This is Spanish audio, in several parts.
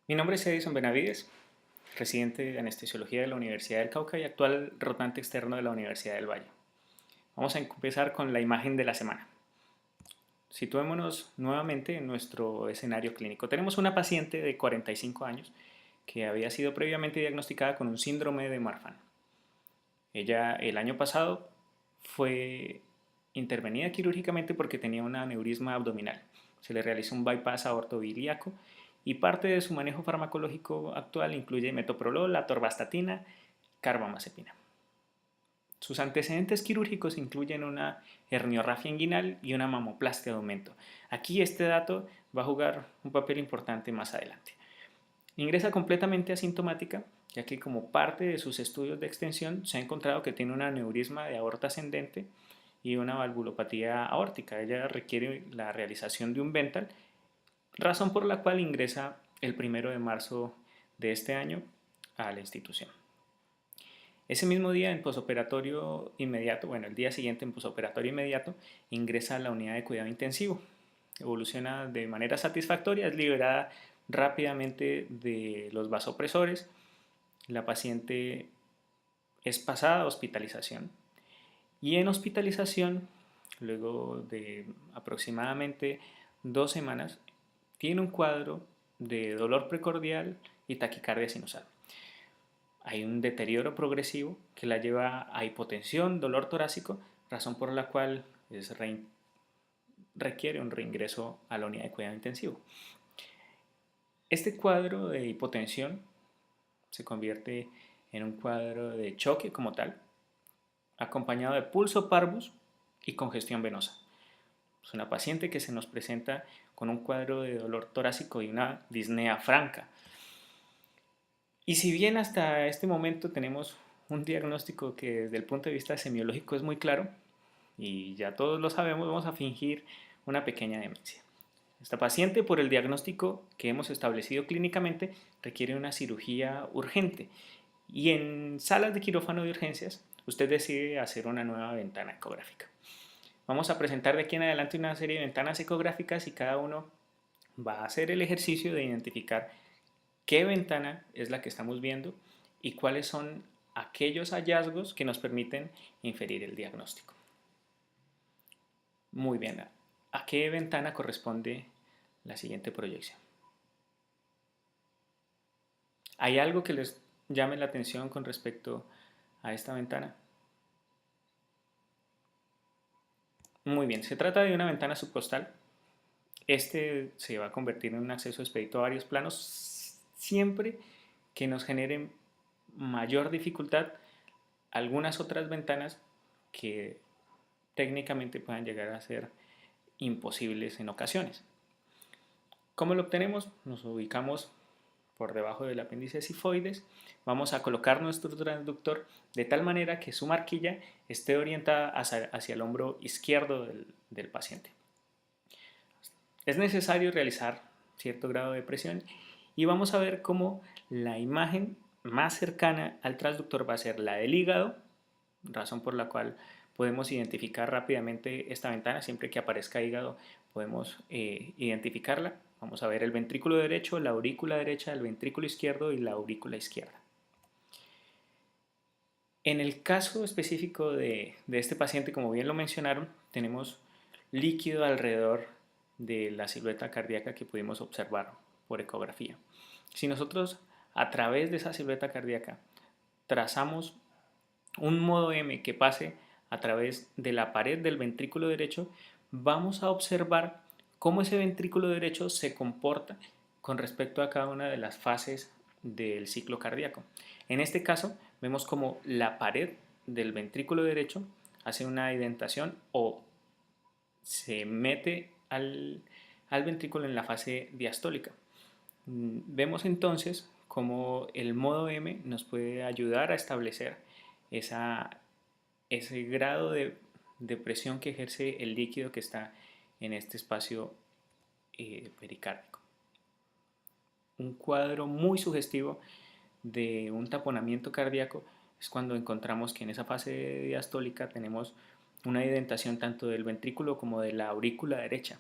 Mi nombre es Edison Benavides, residente de anestesiología de la Universidad del Cauca y actual rotante externo de la Universidad del Valle. Vamos a empezar con la imagen de la semana. Situémonos nuevamente en nuestro escenario clínico. Tenemos una paciente de 45 años que había sido previamente diagnosticada con un síndrome de Marfan. Ella el año pasado fue intervenida quirúrgicamente porque tenía un aneurisma abdominal. Se le realizó un bypass aortoilíaco y parte de su manejo farmacológico actual incluye metoprolol, atorvastatina, carbamazepina. Sus antecedentes quirúrgicos incluyen una herniorrafia inguinal y una mamoplastia de aumento. Aquí este dato va a jugar un papel importante más adelante. Ingresa completamente asintomática, ya que como parte de sus estudios de extensión se ha encontrado que tiene un aneurisma de aorta ascendente y una valvulopatía aórtica. Ella requiere la realización de un Vental, razón por la cual ingresa el 1 de marzo de este año a la institución. Ese mismo día en posoperatorio inmediato, bueno, el día siguiente en posoperatorio inmediato, ingresa a la unidad de cuidado intensivo. Evoluciona de manera satisfactoria, es liberada rápidamente de los vasopresores. La paciente es pasada a hospitalización y en hospitalización, luego de aproximadamente 2 semanas, tiene un cuadro de dolor precordial y taquicardia sinusal. Hay un deterioro progresivo que la lleva a hipotensión, dolor torácico, razón por la cual requiere un reingreso a la unidad de cuidado intensivo. Este cuadro de hipotensión se convierte en un cuadro de choque como tal, acompañado de pulso parvus y congestión venosa. Es una paciente que se nos presenta con un cuadro de dolor torácico y una disnea franca. Y si bien hasta este momento tenemos un diagnóstico que desde el punto de vista semiológico es muy claro, y ya todos lo sabemos, vamos a fingir una pequeña demencia. Esta paciente, por el diagnóstico que hemos establecido clínicamente, requiere una cirugía urgente y en salas de quirófano de urgencias usted decide hacer una nueva ventana ecográfica. Vamos a presentar de aquí en adelante una serie de ventanas ecográficas y cada uno va a hacer el ejercicio de identificar qué ventana es la que estamos viendo y cuáles son aquellos hallazgos que nos permiten inferir el diagnóstico. Muy bien, ¿a qué ventana corresponde la siguiente proyección? ¿Hay algo que les llame la atención con respecto a esta ventana? Muy bien, se trata de una ventana subcostal. Este se va a convertir en un acceso expedito a varios planos siempre que nos generen mayor dificultad algunas otras ventanas que técnicamente puedan llegar a ser imposibles en ocasiones. ¿Cómo lo obtenemos? Nos ubicamos por debajo del apéndice sifoides, vamos a colocar nuestro transductor de tal manera que su marquilla esté orientada hacia el hombro izquierdo del paciente. Es necesario realizar cierto grado de presión y vamos a ver cómo la imagen más cercana al transductor va a ser la del hígado, razón por la cual podemos identificar rápidamente esta ventana. Siempre que aparezca hígado podemos identificarla. Vamos a ver el ventrículo derecho, la aurícula derecha, el ventrículo izquierdo y la aurícula izquierda. En el caso específico de este paciente, como bien lo mencionaron, tenemos líquido alrededor de la silueta cardíaca que pudimos observar por ecografía. Si nosotros a través de esa silueta cardíaca trazamos un modo M que pase a través de la pared del ventrículo derecho, vamos a observar cómo ese ventrículo derecho se comporta con respecto a cada una de las fases del ciclo cardíaco. En este caso, vemos como la pared del ventrículo derecho hace una indentación o se mete al ventrículo en la fase diastólica. Vemos entonces cómo el modo M nos puede ayudar a establecer ese grado de presión que ejerce el líquido que está en este espacio pericárdico. Un cuadro muy sugestivo de un taponamiento cardíaco es cuando encontramos que en esa fase diastólica tenemos una indentación tanto del ventrículo como de la aurícula derecha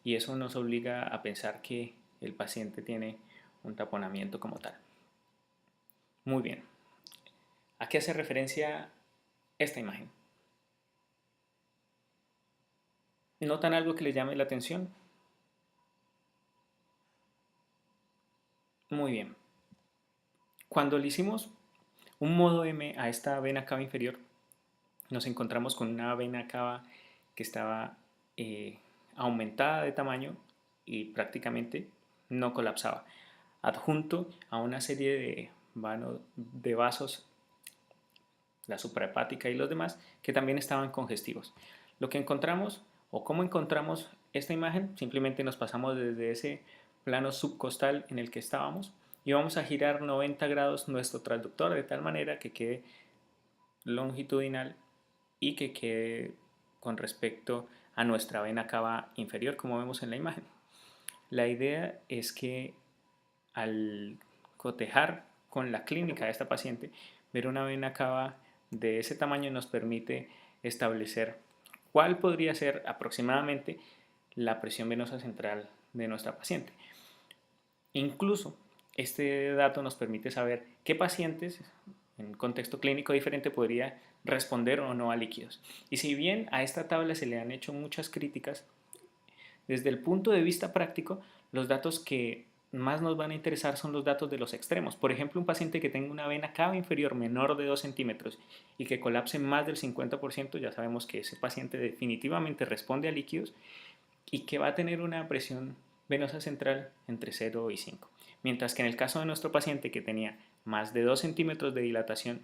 y eso nos obliga a pensar que el paciente tiene un taponamiento como tal. Muy bien. ¿A qué hace referencia esta imagen? ¿Notan algo que les llame la atención? Muy bien. Cuando le hicimos un modo M a esta vena cava inferior, nos encontramos con una vena cava que estaba aumentada de tamaño y prácticamente no colapsaba, adjunto a una serie de vasos, la suprahepática y los demás, que también estaban congestivos. Lo que encontramos, o cómo encontramos esta imagen, simplemente nos pasamos desde ese plano subcostal en el que estábamos y vamos a girar 90 grados nuestro transductor de tal manera que quede longitudinal y que quede con respecto a nuestra vena cava inferior, como vemos en la imagen. La idea es que al cotejar con la clínica de esta paciente, ver una vena cava de ese tamaño nos permite establecer cuál podría ser aproximadamente la presión venosa central de nuestra paciente. Incluso este dato nos permite saber qué pacientes en un contexto clínico diferente podría responder o no a líquidos. Y si bien a esta tabla se le han hecho muchas críticas, desde el punto de vista práctico, los datos que más nos van a interesar son los datos de los extremos. Por ejemplo, un paciente que tenga una vena cava inferior menor de 2 centímetros y que colapse más del 50%, ya sabemos que ese paciente definitivamente responde a líquidos y que va a tener una presión venosa central entre 0 y 5. Mientras que en el caso de nuestro paciente que tenía más de 2 centímetros de dilatación,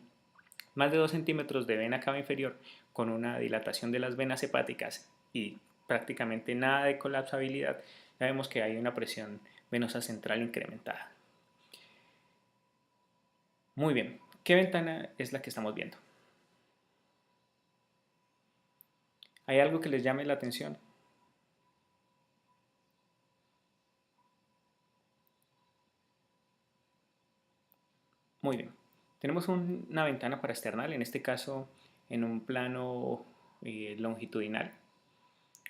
más de 2 centímetros de vena cava inferior con una dilatación de las venas hepáticas y prácticamente nada de colapsabilidad, ya vemos que hay una presión venosa central incrementada. Muy bien, ¿qué ventana es la que estamos viendo? ¿Hay algo que les llame la atención? Muy bien, tenemos una ventana paraesternal, en este caso en un plano longitudinal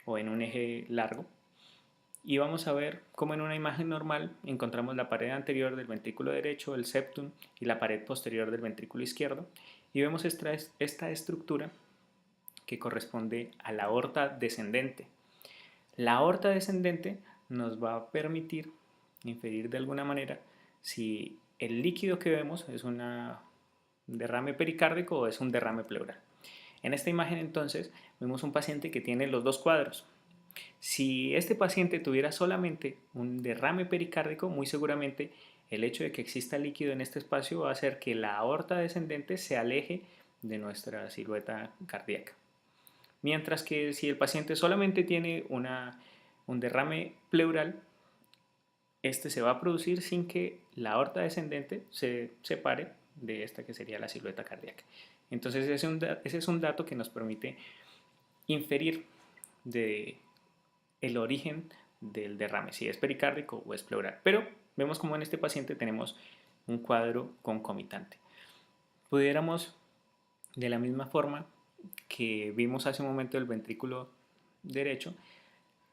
o en un eje largo. Y vamos a ver cómo en una imagen normal encontramos la pared anterior del ventrículo derecho, el septum, y la pared posterior del ventrículo izquierdo. Y vemos esta estructura que corresponde a la aorta descendente. La aorta descendente nos va a permitir inferir de alguna manera si el líquido que vemos es un derrame pericárdico o es un derrame pleural. En esta imagen entonces vemos un paciente que tiene los dos cuadros. Si este paciente tuviera solamente un derrame pericárdico, muy seguramente el hecho de que exista líquido en este espacio va a hacer que la aorta descendente se aleje de nuestra silueta cardíaca. Mientras que si el paciente solamente tiene un derrame pleural, este se va a producir sin que la aorta descendente se separe de esta que sería la silueta cardíaca. Entonces ese es un dato que nos permite inferir de el origen del derrame, si es pericárdico o es pleural. Pero vemos como en este paciente tenemos un cuadro concomitante. Pudiéramos, de la misma forma que vimos hace un momento el ventrículo derecho,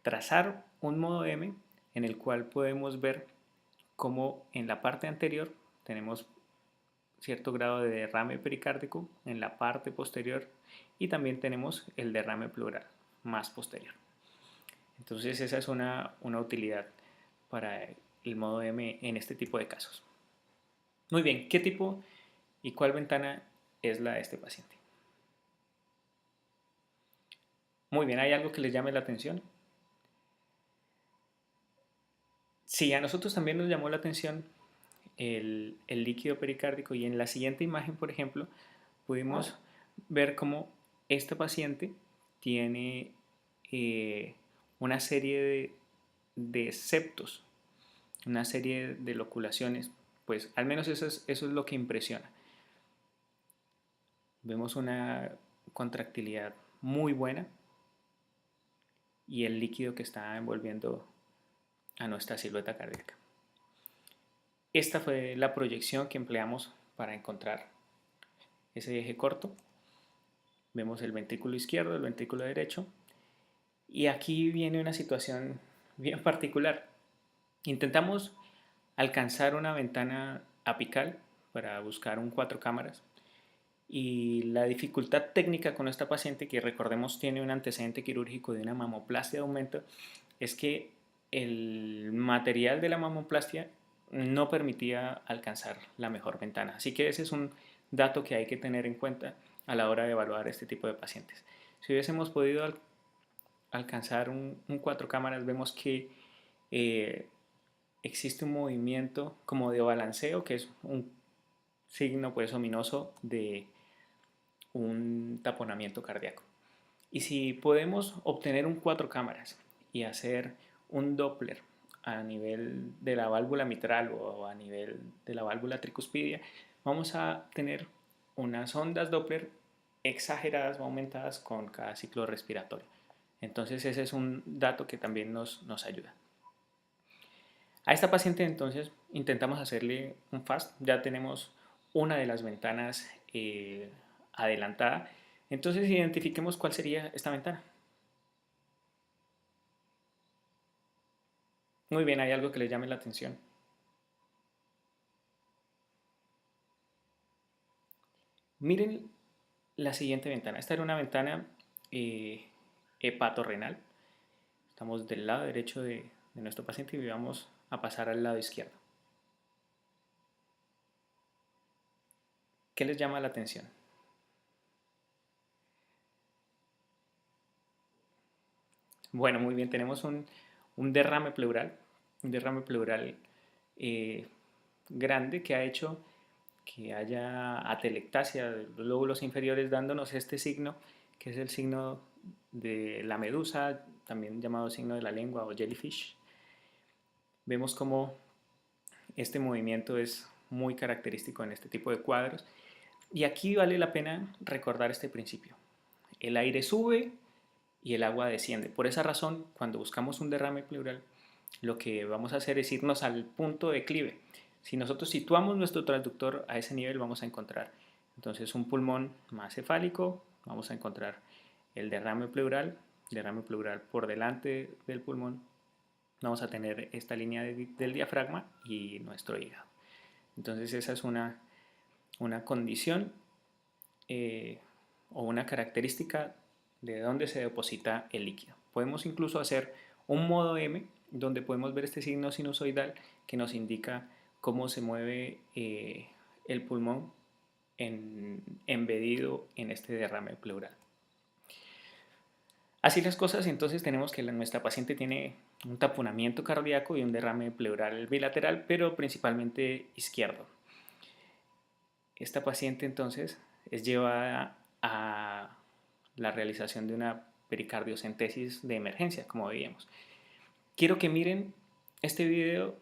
trazar un modo M en el cual podemos ver cómo en la parte anterior tenemos cierto grado de derrame pericárdico, en la parte posterior y también tenemos el derrame pleural más posterior. Entonces esa es una utilidad para el modo M en este tipo de casos. Muy bien, ¿qué tipo y cuál ventana es la de este paciente? Muy bien, ¿hay algo que les llame la atención? Sí, a nosotros también nos llamó la atención el líquido pericárdico y en la siguiente imagen, por ejemplo, pudimos ver cómo este paciente tiene una serie de septos, una serie de loculaciones, pues al menos eso es lo que impresiona. Vemos una contractilidad muy buena y el líquido que está envolviendo a nuestra silueta cardíaca. Esta fue la proyección que empleamos para encontrar ese eje corto. Vemos el ventrículo izquierdo, el ventrículo derecho. Y aquí viene una situación bien particular. Intentamos alcanzar una ventana apical para buscar un 4 cámaras. Y la dificultad técnica con esta paciente, que recordemos tiene un antecedente quirúrgico de una mamoplastia de aumento, es que el material de la mamoplastia no permitía alcanzar la mejor ventana. Así que ese es un dato que hay que tener en cuenta a la hora de evaluar este tipo de pacientes. Si hubiésemos podido alcanzar un 4 cámaras, vemos que eh, existe un movimiento como de balanceo, que es un signo pues ominoso de un taponamiento cardíaco. Y si podemos obtener un 4 cámaras y hacer un Doppler a nivel de la válvula mitral o a nivel de la válvula tricuspidia, vamos a tener unas ondas Doppler exageradas o aumentadas con cada ciclo respiratorio. Entonces ese es un dato que también nos ayuda. A esta paciente entonces intentamos hacerle un FAST, ya tenemos una de las ventanas adelantada, entonces identifiquemos cuál sería esta ventana. Muy bien, hay algo que les llame la atención. Miren la siguiente ventana, esta era una ventana eh, hepatorrenal, estamos del lado derecho de nuestro paciente y vamos a pasar al lado izquierdo. ¿Qué les llama la atención? Bueno, muy bien, tenemos un derrame pleural eh, grande que ha hecho que haya atelectasia de los lóbulos inferiores, dándonos este signo, que es el signo de la medusa, también llamado signo de la lengua o jellyfish. Vemos como este movimiento es muy característico en este tipo de cuadros. Y aquí vale la pena recordar este principio. El aire sube y el agua desciende. Por esa razón, cuando buscamos un derrame pleural, lo que vamos a hacer es irnos al punto de declive. Si nosotros situamos nuestro transductor a ese nivel, vamos a encontrar entonces un pulmón más cefálico, vamos a encontrar el derrame pleural por delante del pulmón, vamos a tener esta línea del diafragma y nuestro hígado. Entonces esa es una condición o una característica de dónde se deposita el líquido. Podemos incluso hacer un modo M donde podemos ver este signo sinusoidal que nos indica cómo se mueve el pulmón embedido en este derrame pleural. Así las cosas, entonces tenemos que nuestra paciente tiene un taponamiento cardíaco y un derrame pleural bilateral, pero principalmente izquierdo. Esta paciente entonces es llevada a la realización de una pericardiocentesis de emergencia, como veíamos. Quiero que miren este video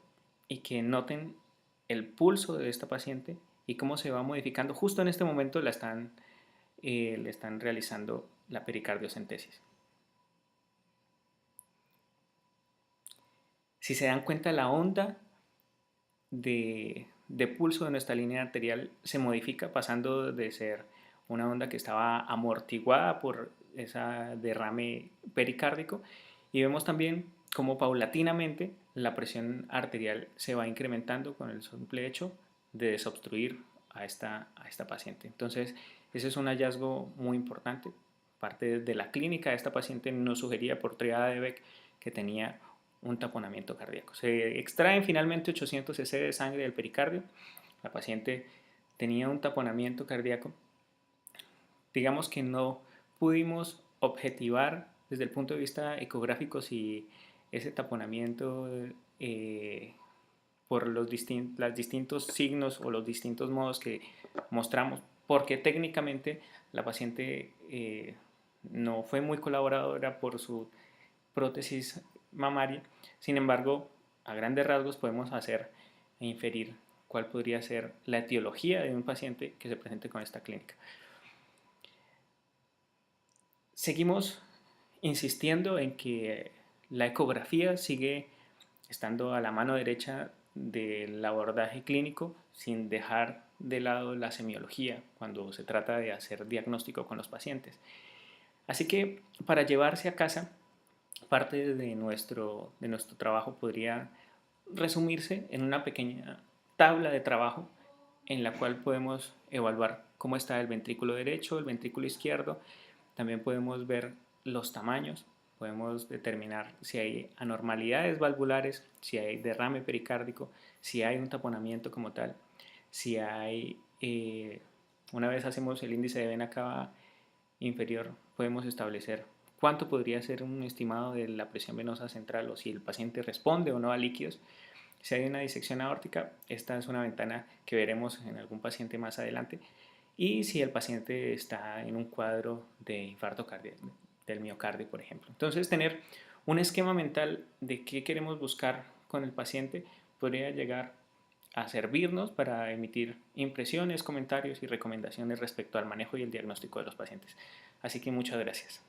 y que noten el pulso de esta paciente y cómo se va modificando. Justo en este momento le están realizando la pericardiocentesis. Si se dan cuenta, la onda de pulso de nuestra línea arterial se modifica, pasando de ser una onda que estaba amortiguada por ese derrame pericárdico, y vemos también cómo paulatinamente la presión arterial se va incrementando con el simple hecho de desobstruir a esta paciente. Entonces, ese es un hallazgo muy importante. Parte de la clínica de esta paciente nos sugería por triada de Beck que tenía un taponamiento cardíaco. Se extraen finalmente 800 cc de sangre del pericardio. La paciente tenía un taponamiento cardíaco. Digamos que no pudimos objetivar desde el punto de vista ecográfico si ese taponamiento por los distintos signos o los distintos modos que mostramos, porque técnicamente la paciente no fue muy colaboradora por su prótesis mamaria. Sin embargo, a grandes rasgos podemos hacer e inferir cuál podría ser la etiología de un paciente que se presente con esta clínica. Seguimos insistiendo en que la ecografía sigue estando a la mano derecha del abordaje clínico, sin dejar de lado la semiología cuando se trata de hacer diagnóstico con los pacientes. Así que para llevarse a casa, parte de nuestro trabajo podría resumirse en una pequeña tabla de trabajo en la cual podemos evaluar cómo está el ventrículo derecho, el ventrículo izquierdo. También podemos ver los tamaños, podemos determinar si hay anormalidades valvulares, si hay derrame pericárdico, si hay un taponamiento como tal, si hay, una vez hacemos el índice de vena cava inferior, podemos establecer cuánto podría ser un estimado de la presión venosa central o si el paciente responde o no a líquidos. Si hay una disección aórtica, esta es una ventana que veremos en algún paciente más adelante. Y si el paciente está en un cuadro de infarto del miocardio, por ejemplo. Entonces, tener un esquema mental de qué queremos buscar con el paciente podría llegar a servirnos para emitir impresiones, comentarios y recomendaciones respecto al manejo y el diagnóstico de los pacientes. Así que muchas gracias.